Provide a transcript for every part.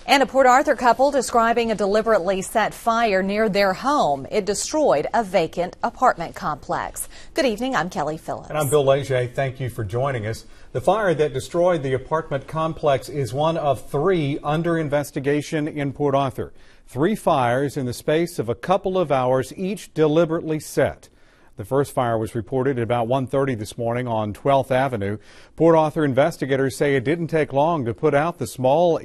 And a Port Arthur couple describing a deliberately set fire near their home. It destroyed a vacant apartment complex. Good evening, I'm Kelly Phillips. And I'm Bill Leger. Thank you for joining us. The fire that destroyed the apartment complex is one of 3 under investigation in Port Arthur. 3 fires in the space of a couple of hours, each deliberately set. The first fire was reported at about 1:30 this morning on 12th Avenue. Port Arthur investigators say it didn't take long to put out the small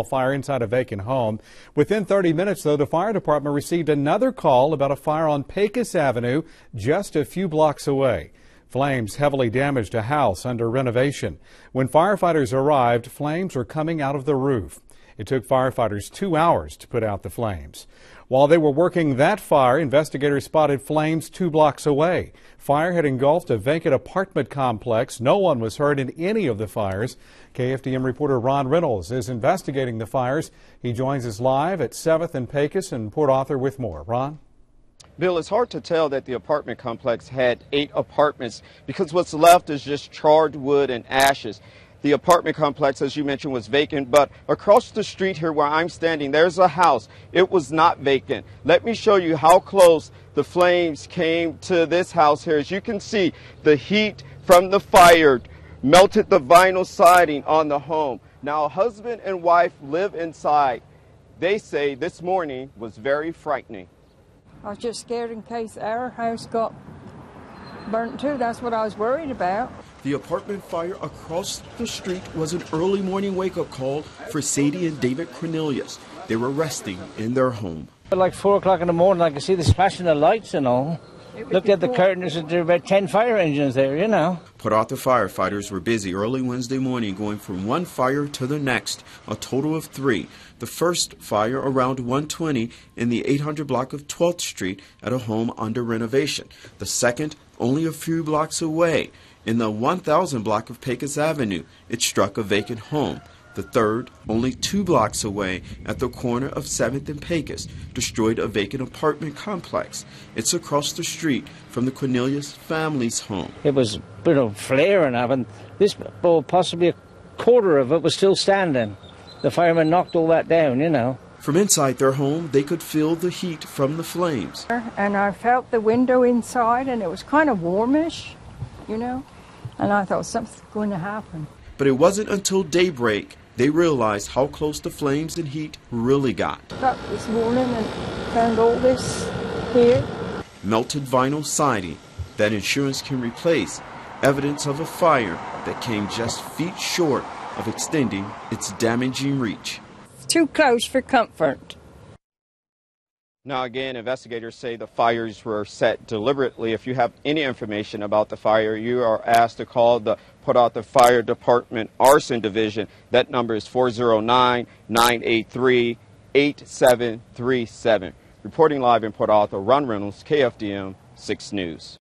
fire inside a vacant home. Within 30 minutes, though, the fire department received another call about a fire on Pecos Avenue just a few blocks away. Flames heavily damaged a house under renovation. When firefighters arrived, flames were coming out of the roof. It took firefighters 2 hours to put out the flames. While they were working that fire, investigators spotted flames 2 blocks away. Fire had engulfed a vacant apartment complex. No one was hurt in any of the fires. KFDM reporter Reynolds is investigating the fires. He joins us live at 7th and Pecos in Port Arthur with more. Ron? Bill, it's hard to tell that the apartment complex had 8 apartments because what's left is just charred wood and ashes. The apartment complex, as you mentioned, was vacant, but across the street here where I'm standing, there's a house. It was not vacant. Let me show you how close the flames came to this house here. As you can see, the heat from the fire melted the vinyl siding on the home. Now, a husband and wife live inside. They say this morning was very frightening. I was just scared in case our house got burnt too. That's what I was worried about. The apartment fire across the street was an early morning wake-up call for Sadie and David Cornelius. They were resting in their home. At like 4 o'clock in the morning, I could see the splashing of lights and all. Looked at the curtains, and there were about 10 fire engines there, you know. Port Arthur firefighters were busy early Wednesday morning going from one fire to the next, a total of 3. The first fire around 1:20 in the 800 block of 12th Street at a home under renovation. The second only a few blocks away in the 1000 block of Pecos Avenue. It struck a vacant home. The third, only 2 blocks away at the corner of 7th and Pecos, destroyed a vacant apartment complex. It's across the street from the Cornelius family's home. It was a bit of flaring up, and this, well, possibly a quarter of it was still standing. The firemen knocked all that down, you know. From inside their home, they could feel the heat from the flames. And I felt the window inside, and it was kind of warmish, you know, and I thought something's going to happen. But it wasn't until daybreak they realized how close the flames and heat really got. Got this morning and found all this here. Melted vinyl siding that insurance can replace, evidence of a fire that came just feet short of extending its damaging reach. Too close for comfort. Now, again, investigators say the fires were set deliberately. If you have any information about the fire, you are asked to call the Port Arthur Fire Department Arson Division. That number is 409-983-8737. Reporting live in Port Arthur, Ron Reynolds, KFDM 6 News.